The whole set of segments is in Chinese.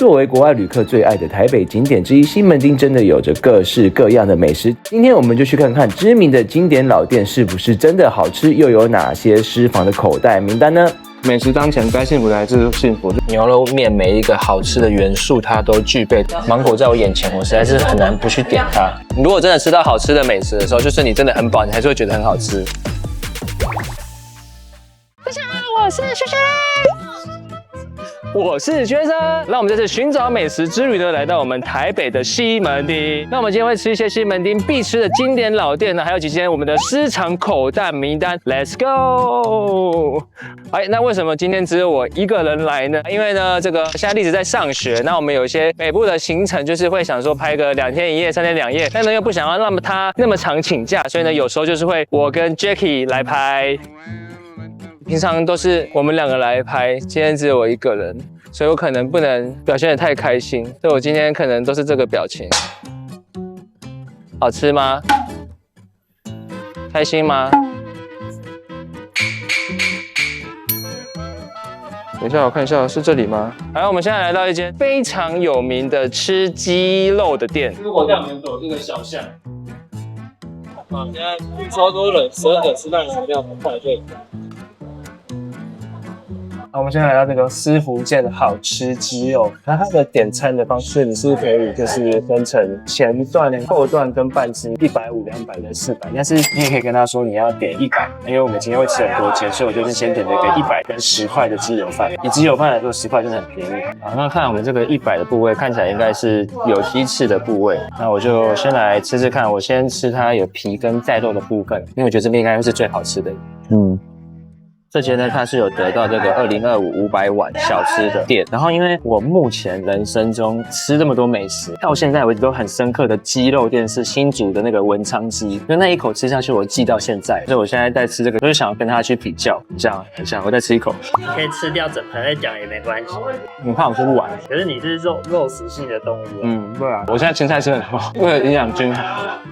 作为国外旅客最爱的台北景点之一，西门町真的有着各式各样的美食。今天我们就去看看知名的经典老店是不是真的好吃，又有哪些私房的口袋名单呢？美食当前，该幸福的还是幸福。牛肉面每一个好吃的元素它都具备。芒果在我眼前，我实在是很难不去点它。如果真的吃到好吃的美食的时候，就是你真的很饱，你还是会觉得很好吃。大家好，我是轩轩。我是学生，那我们这次寻找美食之旅呢，来到我们台北的西门町。那我们今天会吃一些西门町必吃的经典老店呢，还有几间我们的私藏口袋名单。Let's go！ 哎，那为什么今天只有我一个人来呢？因为呢，这个现在栗子在上学，那我们有一些北部的行程，就是会想说拍个2天1夜、3天2夜，但呢又不想要让他那么长请假，所以呢有时候就是会我跟 Jackie 来拍。平常都是我们2个来拍，今天只有我一个人，所以我可能不能表现得太开心，所以我今天可能都是这个表情。好吃吗？开心吗？等一下，我看一下是这里吗？好，我们现在来到一间非常有名的吃鸡肉的店。其实我在门口这个小巷。现在超多人，12点吃饭的时间很快就。好，我们现在来到这个师福建的好吃鸡肉，那它的点餐的方式你是可以就是分成前段、后段跟半只，150、200跟400，但是你也可以跟他说你要点100，因为我们今天会吃很多间，所以我就是先点了一个100跟10块的鸡油饭。以鸡油饭来说，10块真的很便宜。好，那看我们这个100的部位，看起来应该是有鸡翅的部位，那我就先来吃吃看。我先吃它有皮跟带肉的部分，因为我觉得这边应该会是最好吃的。这间呢，它是有得到这个2025 500碗小吃的店。然后，因为我目前人生中吃这么多美食，到现在为止都很深刻的鸡肉店是新竹的那个文昌鸡，因为那一口吃下去，我记到现在。所以我现在在吃这个，就是想要跟它去比较。等一下，我再吃一口。你可以吃掉整盆再讲也没关系。你怕我吃不完？可是你是肉食性的动物。对啊。我现在青菜吃很多，为了营养均衡。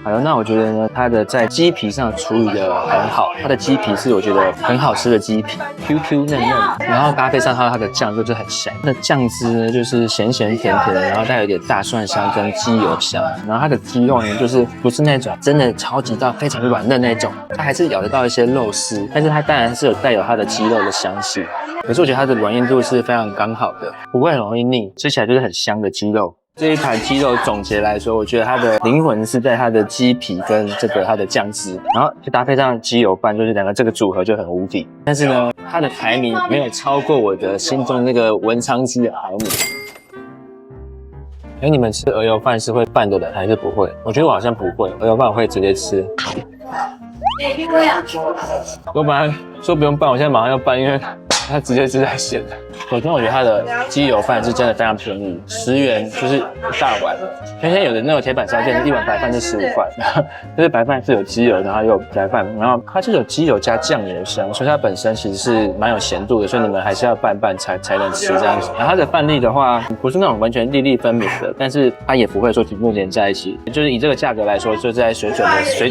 好了，那我觉得呢，它的在鸡皮上处理的很好，它的鸡皮是我觉得很好吃的鸡皮 ，QQ 嫩嫩，然后搭配上它的酱就是很香。那酱汁呢就是咸咸甜甜的，然后带有点大蒜香跟鸡油香。然后它的鸡肉呢就是不是那种真的超级到非常软嫩那种，它还是咬得到一些肉丝，但是它当然是有带有它的鸡肉的香气。可是我觉得它的软硬度是非常刚好的，不会很容易腻，吃起来就是很香的鸡肉。这一盘鸡肉总结来说，我觉得它的灵魂是在它的鸡皮跟这个它的酱汁，然后就搭配上鸡油饭，就是2个这个组合就很无敌。但是呢，它的排名没有超过我的心中那个文昌鸡的排名。你们吃鹅油饭是会拌的人还是不会？我觉得我好像不会，鹅油饭我会直接吃。我本来说不用拌，我现在马上要拌，因为它直接是在咸的。首先，我觉得它的鸡油饭是真的非常便宜，10元就是一大碗。现在有的那种铁板烧店，一碗白饭是15块，就是白饭是有鸡油，然后又有白饭，然后它是有鸡油加酱油香，所以它本身其实是蛮有咸度的，所以你们还是要拌才能吃这样子。然后它的饭粒的话，不是那种完全粒粒分明的，但是它也不会说全部连在一起，就是以这个价格来说，就在水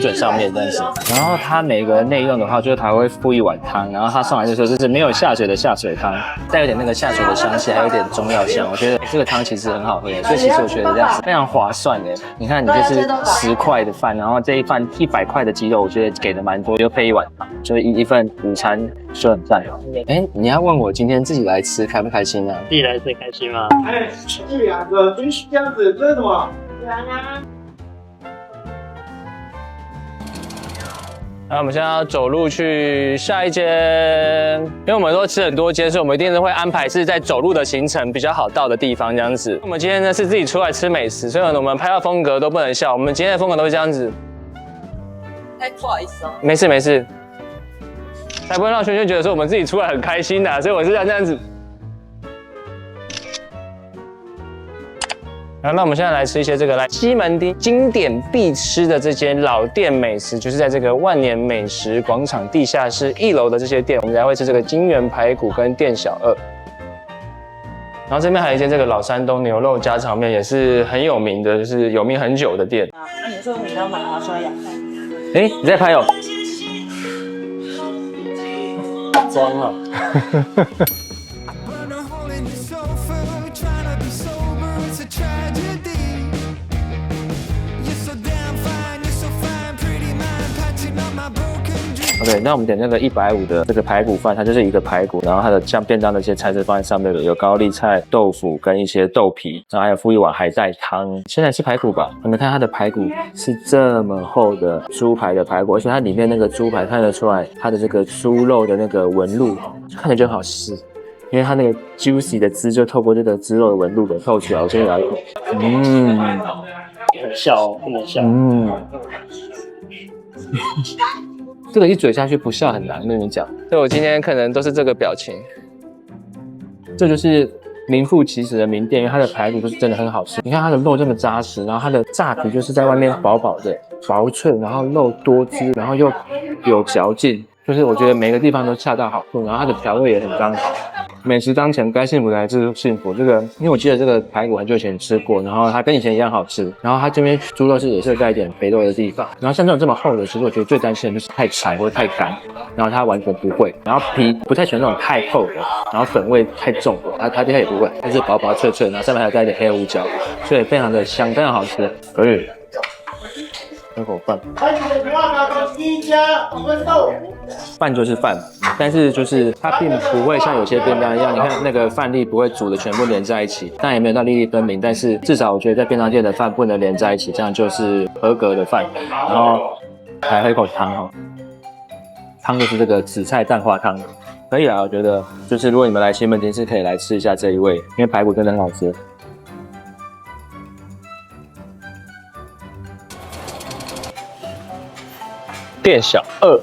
准上面这样子。然后它每个内用的话，就是它会附一碗汤，然后它上来的时候就是没有下水的下水汤，带有点那个下水的香气，还有点中药香。我觉得这个汤其实很好喝，所以其实我觉得这样子非常划算的。你看，你就是10块的饭，然后这一饭100块的鸡肉，我觉得给的蛮多，又配一碗汤，就是一份午餐，就很赞。你要问我今天自己来吃开不开心啊？自己来最开心吗？这2个真是这样子，这是什么？那我们现在要走路去下一间，因为我们都吃很多间，所以我们一定是会安排是在走路的行程比较好到的地方这样子。我们今天呢是自己出来吃美食，所以我们拍照风格都不能笑，我们今天的风格都是这样子。不好意思哦。没事，才不会让轩轩觉得说我们自己出来很开心呐，所以我是这样子。好，那我们现在来吃一些这个西门町经典必吃的这间老店美食，就是在这个万年美食广场地下室1楼的这些店，我们才会吃这个金源排骨跟店小二。然后这边还有一间这个老山东牛肉家常面，也是很有名的，就是有名很久的店。那你说你要买阿刷牙？你在拍哦？装了。对，那我们点那个150的这个排骨饭，它就是一个排骨，然后它的像便当的一些菜色放在上面，有高丽菜、豆腐跟一些豆皮，然后还有附一碗海带汤。先来吃排骨吧，你们看它的排骨是这么厚的猪排的排骨，而且它里面那个猪排看得出来它的这个猪肉的那个纹路，看着就很好吃。因为它那个 juicy 的汁就透过这个猪肉的纹路给透出来，我先来一口。很笑哦，不能笑。这个一嘴下去不笑很难，跟你讲。所以我今天可能都是这个表情。这就是名副其实的名店，因为它的排骨就是真的很好吃。你看它的肉这么扎实，然后它的炸皮就是在外面薄薄的、薄脆，然后肉多汁，然后又有嚼劲，就是我觉得每个地方都恰到好处，然后它的调味也很刚好。美食当前，该幸福来自幸福。这个，因为我记得这个排骨很久以前吃过，然后它跟以前一样好吃。然后它这边猪肉是也是带一点肥肉的地方。然后像这种这么厚的，其实我觉得最担心的就是太柴或者太干，然后它完全不会。然后皮不太喜欢那种太厚的，然后粉味太重的，它也不会，它是薄薄脆脆，然后上面还带一点黑胡椒，所以非常的香，非常好吃。可以，喝口饭。饭就是饭，但是就是它并不会像有些便当一样，你看那个饭粒不会煮的全部连在一起，但也没有到粒粒分明。但是至少我觉得在便当店的饭不能连在一起，这样就是合格的饭。然后还喝一口汤哈，汤就是这个紫菜蛋花汤，可以啦，我觉得就是如果你们来西门町是可以来吃一下这一味，因为排骨真的很好吃。店小二。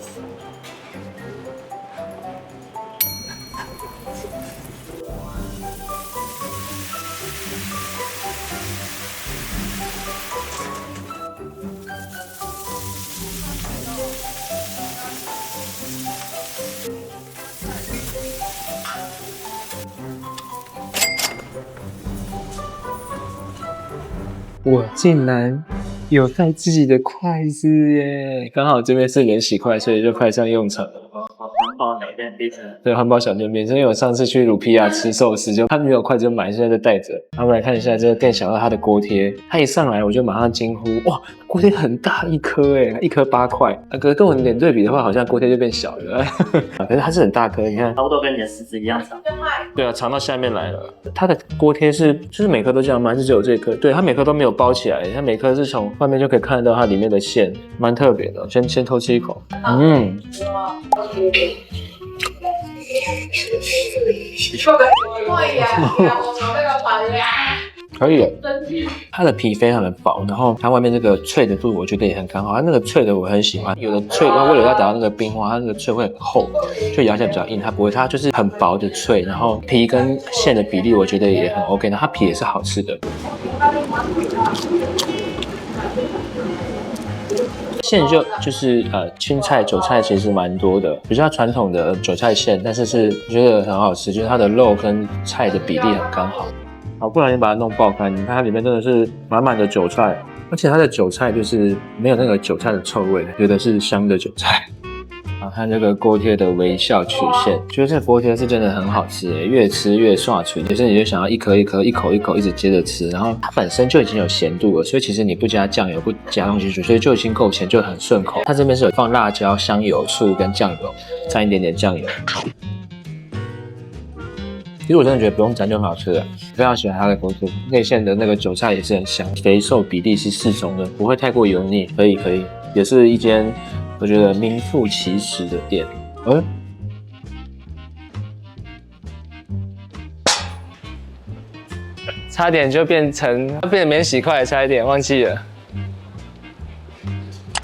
我竟然有带自己的筷子耶！刚好这边是免洗筷，所以就派上用场了。对，汉堡小店面，因为我上次去鲁皮亚吃寿司，就他没有筷子就买，现在就带着。然后我们来看一下这个店小二它的锅贴，它一上来我就马上惊呼，哇，锅贴很大一颗哎，一颗8块。可是跟我的脸对比的话，好像锅贴就变小了。可是它是很大颗，你看，差不多跟你的食指一样长。对啊，长到下面来了。它的锅贴就是每颗都这样吗？还是只有这颗？对，它每颗都没有包起来，它每颗是从外面就可以看得到它里面的馅，蛮特别的。先偷吃一口，可以，它的皮非常的薄，然后它外面这个脆的度我觉得也很刚好，它那个脆的我很喜欢，有的脆，它为了要达到那个冰花，它那个脆会很厚，就咬起来比较硬，它不会，它就是很薄的脆，然后皮跟馅的比例我觉得也很 OK， 那它皮也是好吃的。馅就是青菜、韭菜其实蛮多的，比较传统的韭菜馅，但是我觉得很好吃，就是它的肉跟菜的比例很刚好。好不容易把它弄爆开，你看它里面真的是满满的韭菜，而且它的韭菜就是没有那个韭菜的臭味，觉得是香的韭菜。好看这个锅贴的微笑曲线，觉得这个锅贴是真的很好吃耶，越吃越刷嘴，就是你就想要一颗一颗、一口一口一直接着吃，然后它本身就已经有咸度了，所以其实你不加酱油、不加东西去，所以就已经够咸，就很顺口。它这边是有放辣椒、香油、醋跟酱油，沾一点点酱油。其实我真的觉得不用沾就很好吃了，非常喜欢它的锅贴，内馅的那个韭菜也是很香，肥瘦比例是适中的，不会太过油腻，可以，也是一间我觉得名副其实的店。差点就变成免洗筷，差一点忘记了。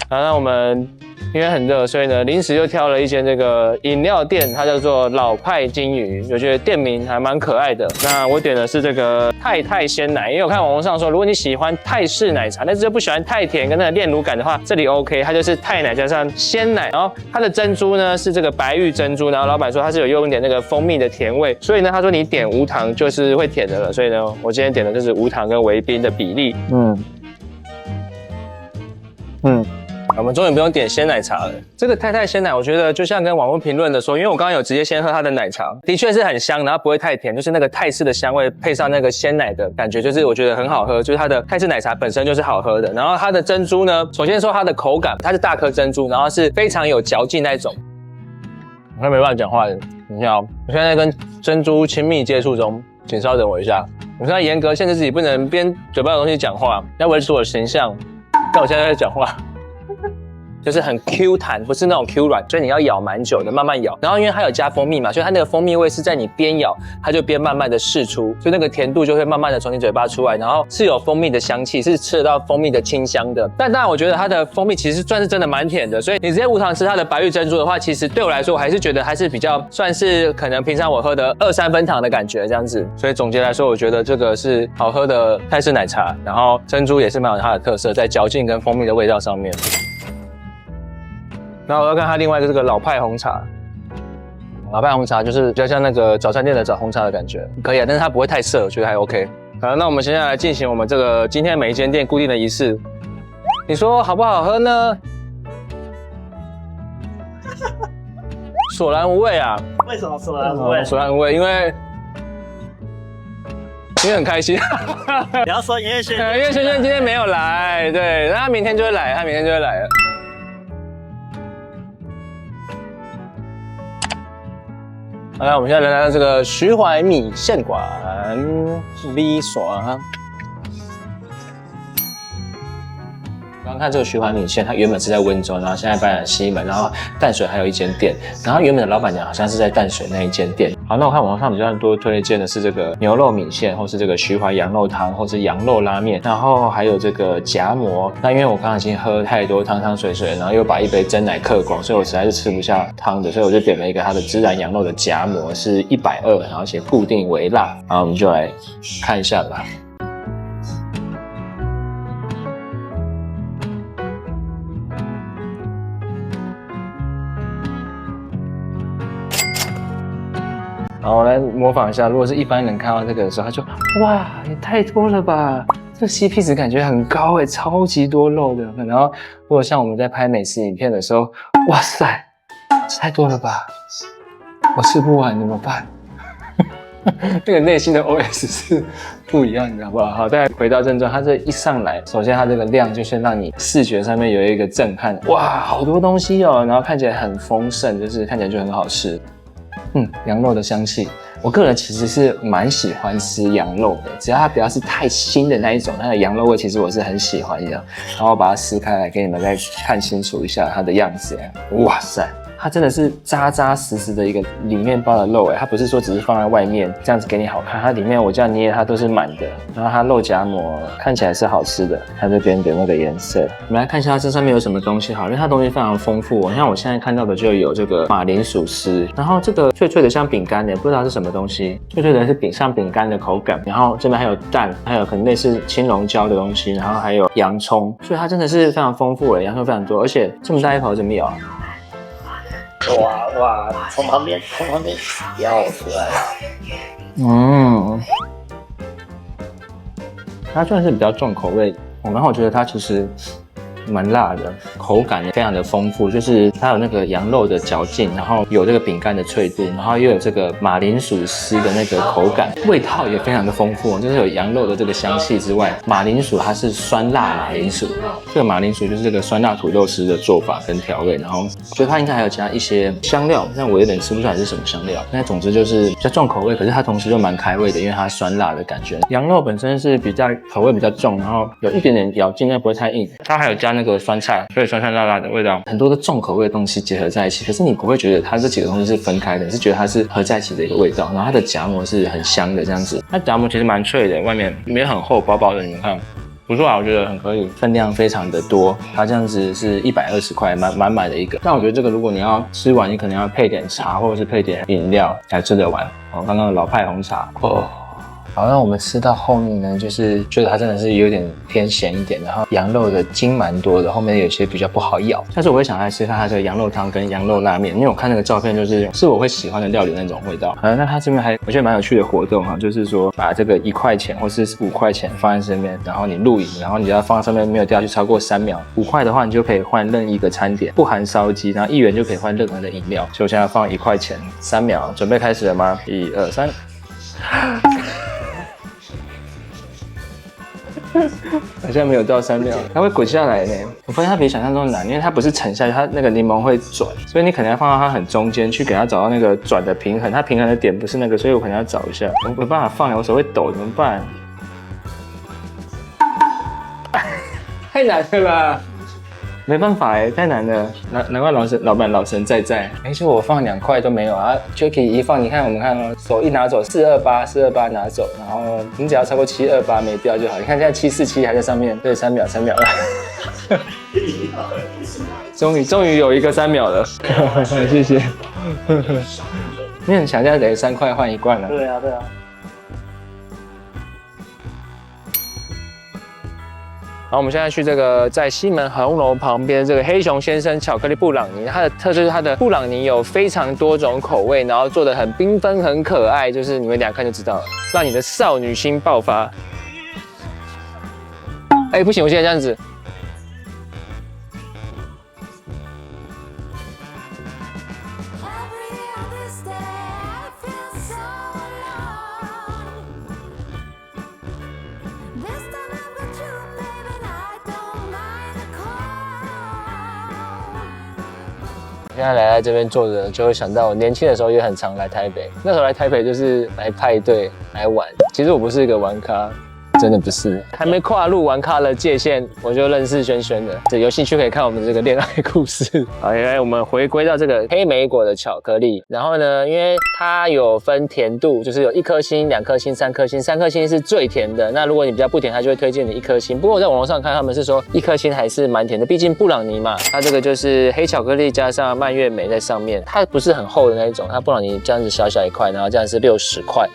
好，那我们因为很热，所以呢，临时又挑了一间这个饮料店，它叫做老派金鱼，我觉得店名还蛮可爱的。那我点的是这个太鲜奶，因为我看网络上说，如果你喜欢泰式奶茶，但是又不喜欢太甜跟那个炼乳感的话，这里 OK， 它就是泰奶加上鲜奶，然后它的珍珠呢是这个白玉珍珠，然后老板说它是有用一点那个蜂蜜的甜味，所以呢，他说你点无糖就是会甜的了，所以呢，我今天点的就是无糖跟微冰的比例。我们终于不用点鲜奶茶了。这个太鲜奶，我觉得就像跟网络评论的说，因为我刚刚有直接先喝它的奶茶，的确是很香，然后不会太甜，就是那个泰式的香味配上那个鲜奶的感觉，就是我觉得很好喝，就是它的泰式奶茶本身就是好喝的。然后它的珍珠呢，首先说它的口感，它是大颗珍珠，然后是非常有嚼劲那种。我快没办法讲话了。你看哦，我现在在跟珍珠亲密接触中，请稍等我一下。我现在严格限制自己不能边嘴巴有东西讲话，要维持我的形象。但我现在在讲话。就是很 Q 弹，不是那种 Q 软，所以你要咬蛮久的，慢慢咬。然后因为它有加蜂蜜嘛，所以它那个蜂蜜味是在你边咬，它就边慢慢的释出，所以那个甜度就会慢慢的从你嘴巴出来，然后是有蜂蜜的香气，是吃得到蜂蜜的清香的。但当然，我觉得它的蜂蜜其实算是真的蛮甜的，所以你直接无糖吃它的白玉珍珠的话，其实对我来说，我还是觉得还是比较算是可能平常我喝的2-3分糖的感觉这样子。所以总结来说，我觉得这个是好喝的泰式奶茶，然后珍珠也是蛮有它的特色，在嚼劲跟蜂蜜的味道上面。然后我要看它另外一个这个老派红茶，老派红茶就是比较像那个早餐店的早红茶的感觉，可以啊，但是它不会太涩，我觉得还 OK。好，那我们现在来进行我们这个今天每一间店固定的仪式，你说好不好喝呢？索然无味啊！为什么索然无味？索然无味，因为很开心。你要说因为轩轩今天没有来，对，那他明天就会来，他明天就会来了。好了，我们现在来到这个徐怀米线馆 V 爽。刚看这个徐怀米线，它原本是在温州，然后现在搬来西门，然后淡水还有一间店，然后原本的老板娘好像是在淡水那一间店。好，那我看网上比较多推荐的是这个牛肉米线，或是这个徐怀羊肉汤，或是羊肉拉面，然后还有这个夹馍。那因为我刚刚已经喝太多汤水，然后又把一杯珍奶嗑光，所以我实在是吃不下汤的，所以我就点了一个它的孜然羊肉的夹馍，是120，然后且固定微辣。然后我们就来看一下吧。然后来模仿一下，如果是一般人看到这个的时候，他就哇，也太多了吧，这 CP 值感觉很高诶，超级多肉的。然后如果像我们在拍美食影片的时候，哇塞，太多了吧，我吃不完怎么办？这个内心的 OS 是不一样的，好不好？好，再回到正传，它这一上来，首先它这个量就先让你视觉上面有一个震撼，哇，好多东西哦，然后看起来很丰盛，就是看起来就很好吃。羊肉的香气，我个人其实是蛮喜欢吃羊肉的，只要它不要是太腥的那一种，它的羊肉味其实我是很喜欢的。然后把它撕开来给你们再看清楚一下它的样子，哇塞！它真的是扎扎实实的一个里面包的肉，它不是说只是放在外面这样子给你好看，它里面我这样捏它都是满的，然后它肉夹馍看起来是好吃的，它这边的那个颜色，我们来看一下它这上面有什么东西好，因为它东西非常丰富，像我现在看到的就有这个马铃薯丝，然后这个脆脆的像饼干的，不知道是什么东西，脆脆的是像饼干的口感，然后这边还有蛋，还有可能类似青龙椒的东西，然后还有洋葱，所以它真的是非常丰富的，洋葱非常多，而且这么大一口怎么咬？哇，从旁边咬出来了。它算是比较重口味，然后我觉得它其实蛮辣的，口感也非常的丰富，就是它有那个羊肉的嚼劲，然后有这个饼干的脆度，然后又有这个马铃薯丝的那个口感，味道也非常的丰富，就是有羊肉的这个香气之外，马铃薯它是酸辣马铃薯，这个马铃薯就是这个酸辣土豆丝的做法跟调味，然后我觉得它应该还有加一些香料，但我有点吃不出来是什么香料，但总之就是比较重口味，可是它同时又蛮开胃的，因为它酸辣的感觉，羊肉本身是比较口味比较重，然后有一点点咬劲，但不会太硬，它还有加那个酸菜，所以酸酸辣辣的味道，很多的重口味的东西结合在一起。可是你不会觉得它这几个东西是分开的，你是觉得它是合在一起的一个味道。然后它的夹馍是很香的这样子，它夹馍其实蛮脆的，外面里面很厚，薄薄的，你们看。不错啊，我觉得很可以，分量非常的多，它这样子是120块，满满的一个。但我觉得这个如果你要吃完，你可能要配点茶或者是配点饮料才吃得完。刚刚的老派红茶好，那我们吃到后面呢，就是觉得它真的是有点偏咸一点，然后羊肉的筋蛮多的，后面有些比较不好咬。但是我会想来吃看它这个羊肉汤跟羊肉拉面，因为我看那个照片是我会喜欢的料理那种味道。那它这边还我觉得蛮有趣的活动哈，就是说把这个1块钱或是5块钱放在这边，然后你录影，然后你只要放在上面没有掉下去超过3秒，5块的话你就可以换任意一个餐点，不含烧鸡，然后1元就可以换任何的饮料。所以我现在放1块钱，3秒，准备开始了吗？1、2、3。好像没有到3秒，它会滚下来呢。我发现它比想象中难，因为它不是沉下去，它那个柠檬会转，所以你可能要放到它很中间去给它找到那个转的平衡。它平衡的点不是那个，所以我可能要找一下。我没办法放，我手会抖，怎么办？太难了吧！没办法哎，太难了，难怪老板老神在。其实我放2块都没有啊 ，Jacky 一放，你看我们看哦，手一拿走428拿走，然后你只要超过728没掉就好。你看现在747还在上面，对，3秒了，终于有一个3秒了，谢谢。你很强，这样等于3块换1罐了。对啊。好，我们现在去这个在西门红楼旁边这个黑熊先生巧克力布朗尼，它的特色就是它的布朗尼有非常多种口味，然后做的很缤纷、很可爱，就是你们俩看就知道了，让你的少女心爆发。哎，不行，我现在这样子。现在来这边坐着，就会想到我年轻的时候也很常来台北。那时候来台北就是来派对、来玩。其实我不是一个玩咖，真的不是。还没跨入玩咖的界限，我就认识萱萱了。这有兴趣可以看我们这个恋爱故事。好，来我们回归到这个黑莓果的巧克力。然后呢，因为它有分甜度，就是有1颗星、2颗星、3颗星。3颗星是最甜的。那如果你比较不甜，它就会推荐你1颗星。不过我在网络上看，他们是说1颗星还是蛮甜的，毕竟布朗尼嘛，它这个就是黑巧克力加上蔓越莓在上面，它不是很厚的那一种，它布朗尼这样子小小一块，然后这样是60块，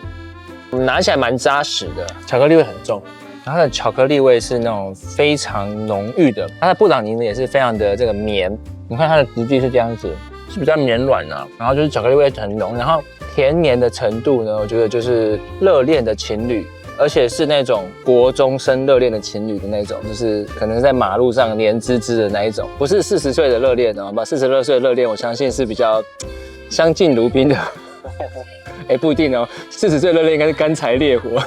拿起来蛮扎实的，巧克力味很重。它的巧克力味是那种非常浓郁的，它的布朗尼呢也是非常的这个绵，你看它的质地是这样子，是比较绵软啊，然后就是巧克力味很浓，然后甜黏的程度呢，我觉得就是热恋的情侣，而且是那种国中生热恋的情侣的那种，就是可能在马路上黏滋滋的那一种，不是40岁的热恋哦，42岁的热恋，我相信是比较相敬如宾的。不一定哦，40岁热恋应该是干柴烈火。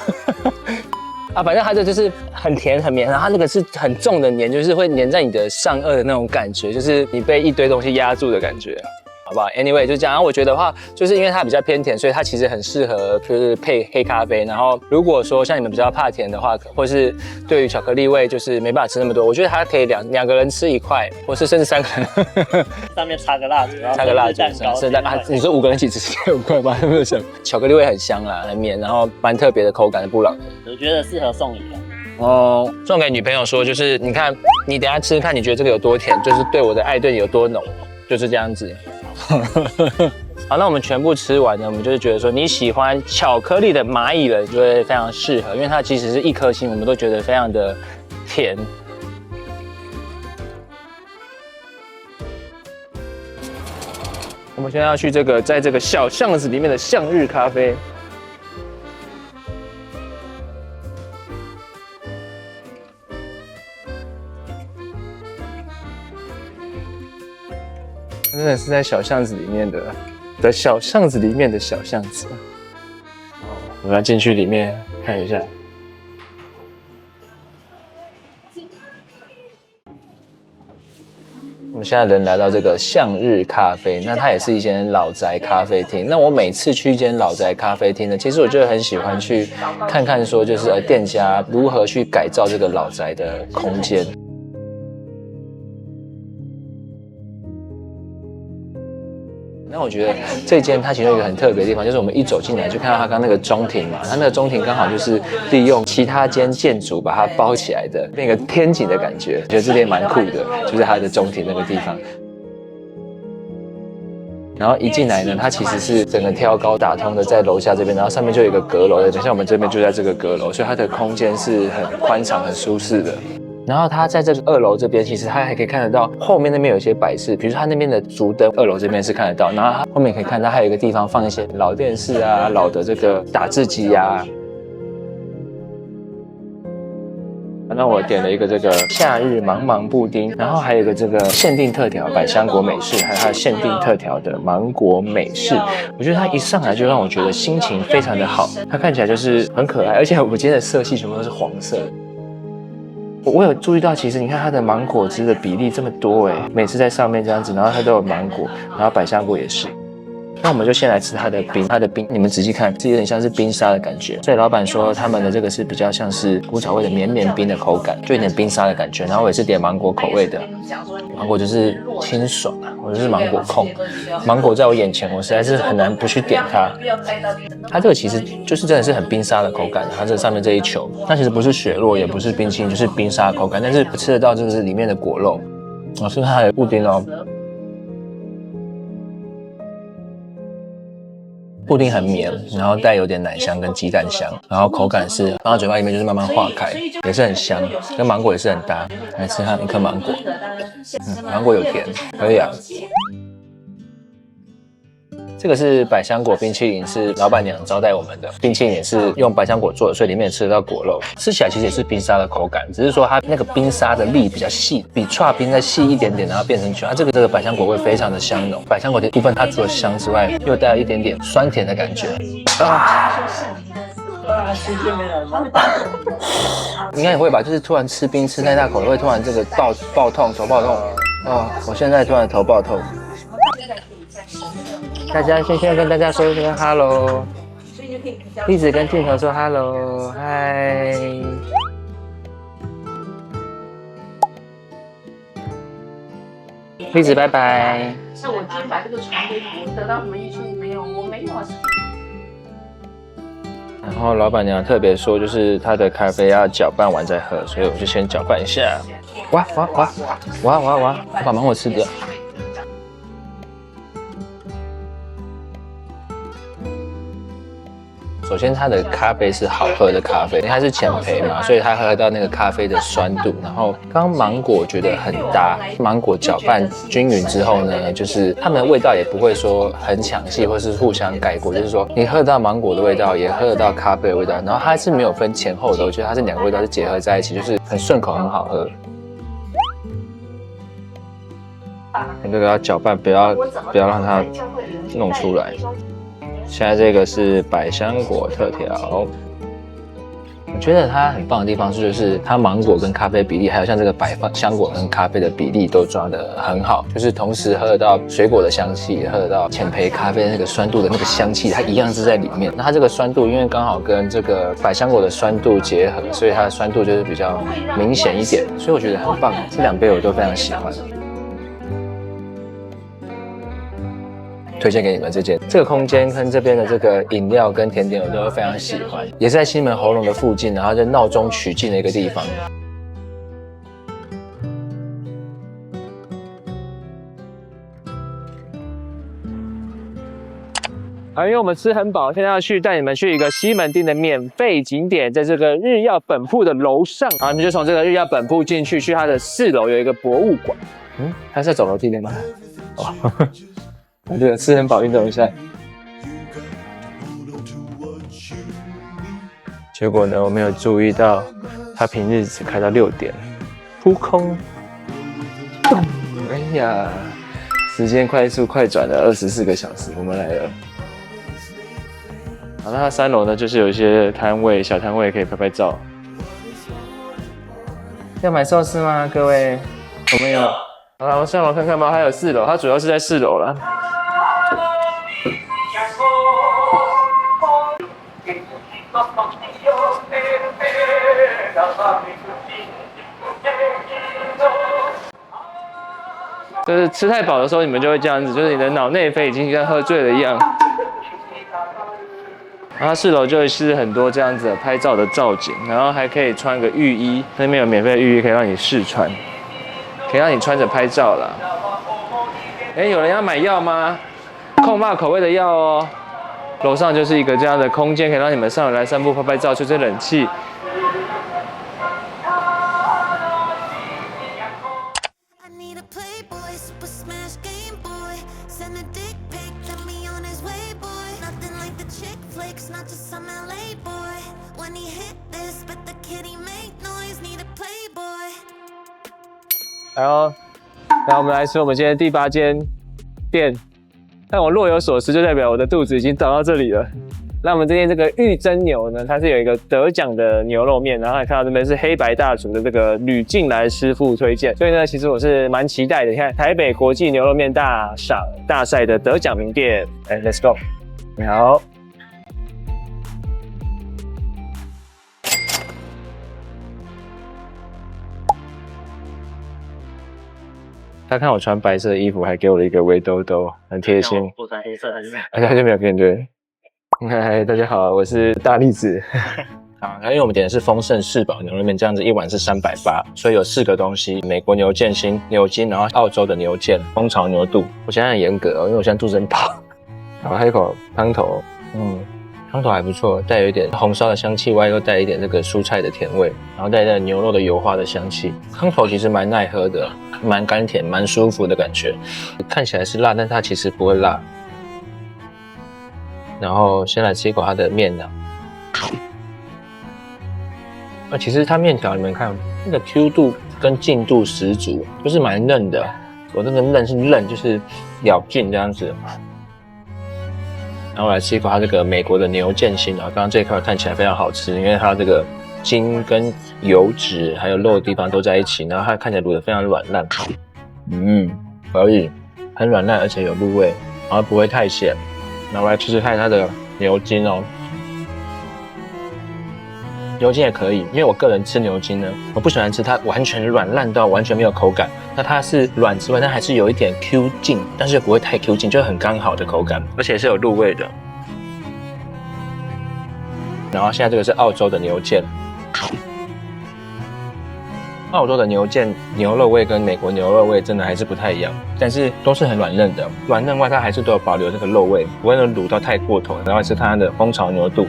啊，反正它这就是很甜很绵，然后它那个是很重的黏，就是会黏在你的上颚的那种感觉，就是你被一堆东西压住的感觉，好不好 ？Anyway 就这样。然后我觉得的话，就是因为它比较偏甜，所以它其实很适合就是配黑咖啡。然后如果说像你们比较怕甜的话，或是对于巧克力味就是没办法吃那么多，我觉得它可以两个人吃1块，或是甚至3个人。上面插个蜡烛，插个蜡烛，是的啊。你说5个人一起吃5块吗？没有想，巧克力味很香啦，很绵，然后蛮特别的口感的布朗尼。我觉得适合送礼的。哦，送给女朋友说，就是你看，你等一下吃看，你觉得这个有多甜，就是对我的爱对你有多浓，就是这样子。好，那我们全部吃完呢，我们就是觉得说你喜欢巧克力的蚂蚁人就会非常适合，因为它即使是1颗星，我们都觉得非常的甜。我们现在要去这个在这个小巷子里面的向日咖啡。真的是在小巷子里面的小巷子里面的小巷子。我们要进去里面看一下。我们现在人来到这个向日咖啡，那它也是一间老宅咖啡厅。那我每次去一间老宅咖啡厅呢，其实我就很喜欢去看看说，就是店家如何去改造这个老宅的空间。那我觉得这间它其中有一个很特别的地方，就是我们一走进来就看到它刚那个中庭嘛，它那个中庭刚好就是利用其他间建筑把它包起来的，变一个天井的感觉，我觉得这边蛮酷的，就是它的中庭那个地方。然后一进来呢，它其实是整个挑高打通的，在楼下这边，然后上面就有一个阁楼，等一下我们这边就在这个阁楼，所以它的空间是很宽敞、很舒适的。然后它在这个2楼这边，其实它还可以看得到后面那边有一些摆饰，比如说它那边的竹灯，2楼这边是看得到。然后它后面可以看到还有一个地方放一些老电视啊、老的这个打字机啊。那我点了一个这个夏日茫茫布丁，然后还有一个这个限定特调百香果美式，还有它的限定特调的芒果美式。我觉得它一上来就让我觉得心情非常的好，它看起来就是很可爱，而且我今天的色系全部都是黄色。我有注意到，其实你看它的芒果汁的比例这么多哎，每次在上面这样子，然后它都有芒果，然后百香果也是。那我们就先来吃它的冰，你们仔细看，这有点像是冰沙的感觉。所以老板说他们的这个是比较像是古早味的绵绵冰的口感，就有点冰沙的感觉。然后我也是点芒果口味的，芒果就是清爽啊，我就是芒果控。芒果在我眼前，我实在是很难不去点它。它这个其实就是真的是很冰沙的口感，它这上面这一球，它其实不是雪酪，也不是冰淇淋，就是冰沙的口感，但是吃得到这个是里面的果肉。我是它的布丁哦。布丁很绵，然后带有点奶香跟鸡蛋香，然后口感是放到嘴巴里面就是慢慢化开，也是很香，跟芒果也是很搭。来吃它一颗芒果，芒果有甜，可以啊。这个是百香果冰淇淋，是老板娘招待我们的冰淇淋，也是用百香果做的，所以里面也吃得到果肉，吃起来其实也是冰沙的口感，只是说它那个冰沙的粒比较细，比剉冰再细一点点，然后变成球。它这个百香果味非常的香浓，百香果的部分它除了香之外，又带有一点点酸甜的感觉啊。应该也会吧，就是突然吃冰吃太大口，会突然这个爆痛，头爆痛哦。我现在突然头爆痛。大家先跟大家说一声 hello， 一直跟镜头说 hello， 嗨。栗子拜拜。那我今天把这个床给你得到什么益处没有？我没有啊。然后老板娘特别说，就是她的咖啡要搅拌完再喝，所以我就先搅拌一下。哇！我把芒果吃掉。首先，它的咖啡是好喝的咖啡，它是浅焙嘛，所以它喝到那个咖啡的酸度。然后，刚芒果我觉得很搭，芒果搅拌均匀之后呢，就是它们的味道也不会说很抢戏，或是互相盖过，就是说你喝得到芒果的味道，也喝得到咖啡的味道，然后它是没有分前后的，我觉得它是两个味道是结合在一起，就是很顺口，很好喝。这个要搅拌，不要让它弄出来。现在这个是百香果特调，我觉得它很棒的地方就是它芒果跟咖啡比例，还有像这个百香果跟咖啡的比例都抓得很好，就是同时喝得到水果的香气，喝得到浅焙咖啡那个酸度的那个香气，它一样是在里面。那它这个酸度因为刚好跟这个百香果的酸度结合，所以它的酸度就是比较明显一点，所以我觉得很棒。这两杯我都非常喜欢。推荐给你们这个空间跟这边的这个饮料跟甜点我都非常喜欢，也是在西门喉咙的附近，然后在闹中取静的一个地方。好，因为我们吃很饱，现在要带你们去一个西门町的免费景点，在这个日耀本铺的楼上。然后你们就从这个日耀本铺进去，去它的4楼有一个博物馆。它是在走楼梯的吗？哦。这个吃很饱，运动一下。结果呢，我没有注意到，它平日只开到6点，扑空。哎呀，时间快转了24个小时，我们来了。好，那它3楼呢，就是有一些摊位，小摊位可以拍照。要买寿司吗，各位？我们有。好了，我上楼看看吧，还有4楼，它主要是在4楼了。就是吃太饱的时候，你们就会这样子，就是你的脑内啡已经跟喝醉了一样。然后4楼就是很多这样子的拍照的造景，然后还可以穿个浴衣，那边有免费的浴衣可以让你试穿，可以让你穿着拍照啦。哎，有人要买药吗？控骂口味的药哦。楼上就是一个这样的空间，可以让你们上来散步、拍照、吹吹冷气。然后我们来吃我们今天第8间店。但我若有所思，就代表我的肚子已经长到这里了。那我们今天这个玉珍牛呢，它是有一个得奖的牛肉面，然后还看到这边是黑白大厨的这个吕进来师傅推荐，所以呢，其实我是蛮期待的。你看台北国际牛肉面大赛的得奖名店，来 ，Let's go， 你好。他看我穿白色的衣服，还给我了一个围兜兜，很贴心。我穿黑色的，他就没有跟你对。嗨，大家好，我是大栗子。好，因为我们点的是丰盛四宝牛肉面，这样子一碗是380，所以有4个东西：美国牛腱心、牛筋，然后澳洲的牛腱、蜂巢牛肚。我现在很严格哦，因为我现在肚子很饱。好，喝一口汤头，汤头还不错，带有一点红烧的香气，外又带一点这个蔬菜的甜味，然后带着牛肉的油花的香气。汤头其实蛮耐喝的，蛮甘甜，蛮舒服的感觉。看起来是辣，但它其实不会辣。然后先来吃一口它的面条。其实它面条你们看，那个 Q 度跟劲度十足，就是蛮嫩的。我那个嫩是嫩，就是咬劲这样子。然后来吃一口它这个美国的牛腱心，然后刚刚这一块看起来非常好吃，因为它这个筋跟油脂还有肉的地方都在一起，然后它看起来卤得非常软烂，可以，很软烂而且有入味，然后不会太咸。然后来吃吃看它的牛筋哦，牛筋也可以，因为我个人吃牛筋呢，我不喜欢吃它完全软烂到完全没有口感。那它是软之外，但还是有一点 Q 劲，但是又不会太 Q 劲，就是很刚好的口感，而且是有入味的。然后现在这个是澳洲的牛腱，澳洲的牛腱牛肉味跟美国牛肉味真的还是不太一样，但是都是很软嫩的，软嫩外它还是都有保留这个肉味，不会卤到太过头。然后是看它的蜂巢牛肚，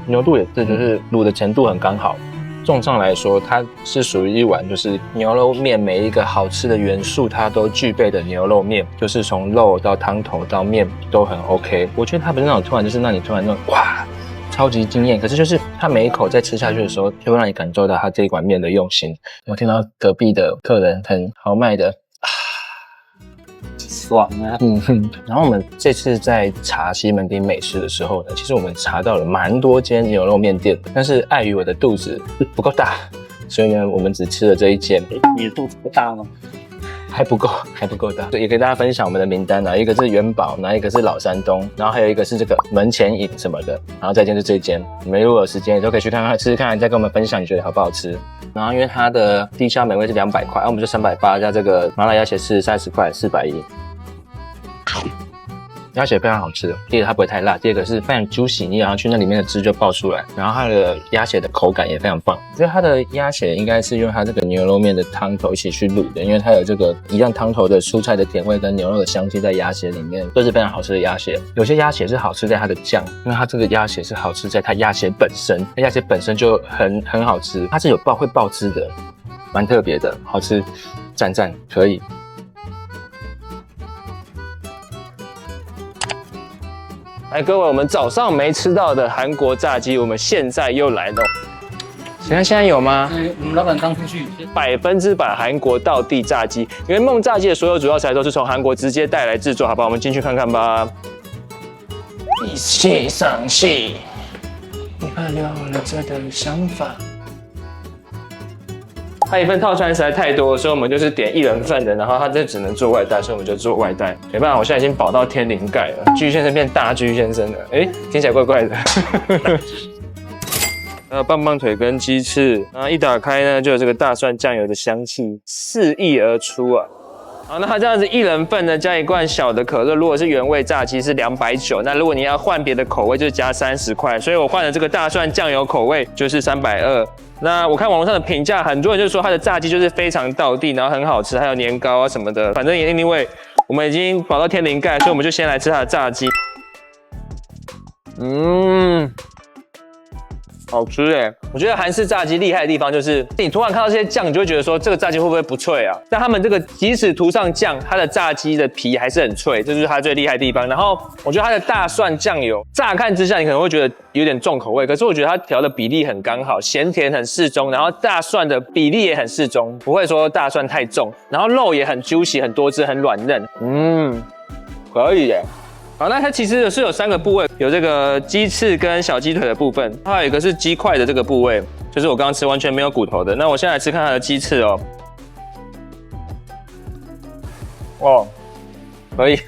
牛肚也是就是卤的程度很刚好。综上来说，它是属于一碗就是牛肉面每一个好吃的元素它都具备的牛肉面，就是从肉到汤头到面都很 OK。我觉得它不是那种突然就是让你突然那种哇超级惊艳，可是就是它每一口在吃下去的时候，就会让你感受到它这一碗面的用心。我听到隔壁的客人很豪迈的爽啊！然后我们这次在查西门町美食的时候呢，其实我们查到了蛮多间牛肉面店的，但是碍于我的肚子不够大，所以呢，我们只吃了这一间。你的肚子不大吗？还不够大。也给大家分享我们的名单啊，一个是元宝，然后一个是老山东，然后还有一个是这个门前饮什么的，然后再一间是这一间。你们如果有时间也都可以去看看吃吃看，再跟我们分享你觉得好不好吃。然后因为它的低消美味是200块，我们就380加这个麻辣鸭血是30块，410。鸭血非常好吃的，第一个它不会太辣，第二个是非常 juicy， 你咬上去那里面的汁就爆出来，然后它的鸭血的口感也非常棒。我觉得它的鸭血应该是用它这个牛肉面的汤头一起去卤的，因为它有这个一样汤头的蔬菜的甜味跟牛肉的香气在鸭血里面，都是非常好吃的鸭血。有些鸭血是好吃在它的酱，因为它这个鸭血是好吃在它鸭血本身，鸭血本身就很好吃，它是有会爆汁的，蛮特别的，好吃，赞可以。来，各位，我们早上没吃到的韩国炸鸡，我们现在又来了。现在有吗？我们老板刚出去。100%韩国道地炸鸡，圆梦炸鸡的所有主要材料都是从韩国直接带来制作，好不好？我们进去看看吧。一起上戏，你快有了这个想法。它一份套餐实在太多，所以我们就是点1人份的，然后它这只能做外带，所以我们就做外带。没办法，我现在已经饱到天灵盖了，巨先生变大巨先生了，听起来怪怪的。棒棒腿跟鸡翅，然后一打开呢，就有这个大蒜酱油的香气四溢而出啊。好，那它这样子1人份呢，加一罐小的可乐。如果是原味炸鸡是290，那如果你要换别的口味，就是加30块。所以我换了这个大蒜酱油口味，就是320。那我看网络上的评价，很多人就说它的炸鸡就是非常道地，然后很好吃，还有年糕啊什么的。反正也anyway，我们已经饱到天灵盖，所以我们就先来吃它的炸鸡。好吃耶！我觉得韩式炸鸡厉害的地方就是，你突然看到这些酱，你就会觉得说这个炸鸡会不会不脆啊？但他们这个即使涂上酱，它的炸鸡的皮还是很脆，这就是它最厉害的地方。然后我觉得它的大蒜酱油，乍看之下你可能会觉得有点重口味，可是我觉得它调的比例很刚好，咸甜很适中，然后大蒜的比例也很适中，不会说大蒜太重，然后肉也很 juicy 很多汁，很软嫩，可以耶。好，那它其实是有3个部位，有这个鸡翅跟小鸡腿的部分，还有一个是鸡块的这个部位，就是我刚刚吃完全没有骨头的。那我现在来吃看它的鸡翅哦。哦，可以。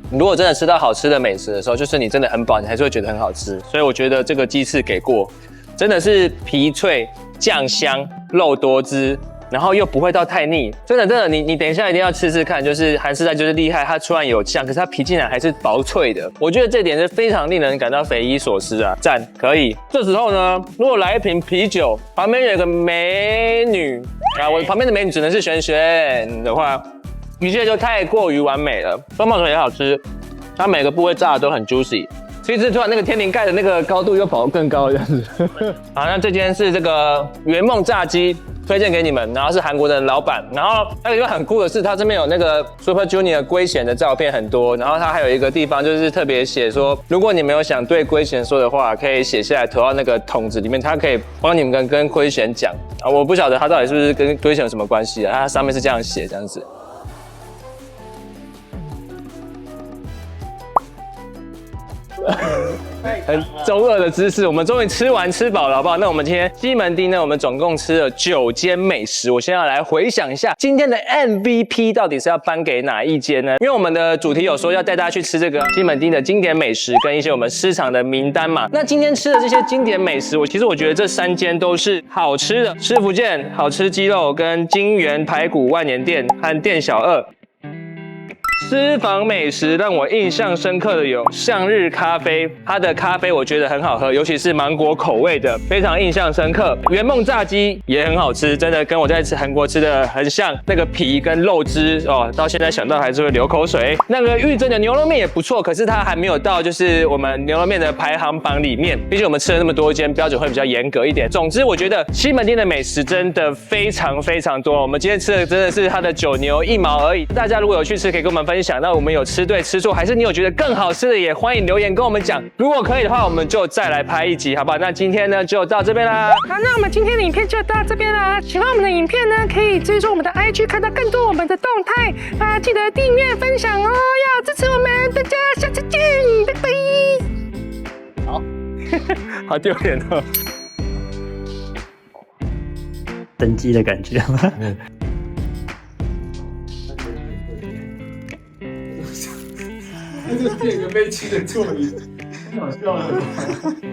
如果真的吃到好吃的美食的时候，就是你真的很饱，你还是会觉得很好吃。所以我觉得这个鸡翅给过，真的是皮脆、酱香、肉多汁。然后又不会到太腻，真的，你等一下一定要吃吃看，就是韩式菜就是厉害，它虽然有酱，可是它皮竟然还是薄脆的，我觉得这点是非常令人感到匪夷所思啊，赞，可以。这时候呢，如果来一瓶啤酒，旁边有一个美女啊，我旁边的美女只能是璇璇的话，一切就太过于完美了。棒棒腿也好吃，它每个部位炸的都很 juicy。其实突然那个天灵盖的那个高度又跑得更高这样子。好，那这间是这个圆梦炸鸡，推荐给你们，然后是韩国的老板，然后还有一个很酷的是，它这边有那个 Super Junior 龟贤的照片很多，然后它还有一个地方就是特别写说，如果你没有想对龟贤说的话，可以写下来投到那个桶子里面，它可以帮你们跟龟贤讲啊。我不晓得它到底是不是跟龟贤有什么关系啊，它上面是这样写这样子。很中二的姿势，我们终于吃完吃饱了，好不好？那我们今天西门町呢，我们总共吃了9间美食。我现在要来回想一下，今天的 MVP 到底是要颁给哪一间呢？因为我们的主题有说要带大家去吃这个西门町的经典美食跟一些我们私藏的名单嘛。那今天吃的这些经典美食，其实我觉得这3间都是好吃的。师福建好吃鸡肉跟金源排骨万年店和店小二。私房美食让我印象深刻的有向日咖啡，它的咖啡我觉得很好喝，尤其是芒果口味的，非常印象深刻。圆梦炸鸡也很好吃，真的跟我在吃韩国吃的很像，那个皮跟肉汁哦，到现在想到还是会流口水。那个玉珍的牛肉面也不错，可是它还没有到就是我们牛肉面的排行榜里面，毕竟我们吃了那么多间，标准会比较严格一点。总之，我觉得西门町的美食真的非常非常多，我们今天吃的真的是它的9牛1毛而已。大家如果有去吃，可以跟我们分享到我们有吃对吃错，还是你有觉得更好吃的，也欢迎留言跟我们讲。如果可以的话，我们就再来拍一集，好不好？那今天呢就到这边啦。好，那我们今天的影片就到这边啦。喜欢我们的影片呢，可以追踪我们的 IG， 看到更多我们的动态啊，记得订阅分享哦，要支持我们，大家下次见，拜拜。好，好丢脸哦，登机的感觉。这是个被气的座椅，很好笑的。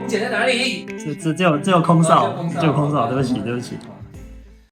剪在哪里？只有空少，只有空少，对不起。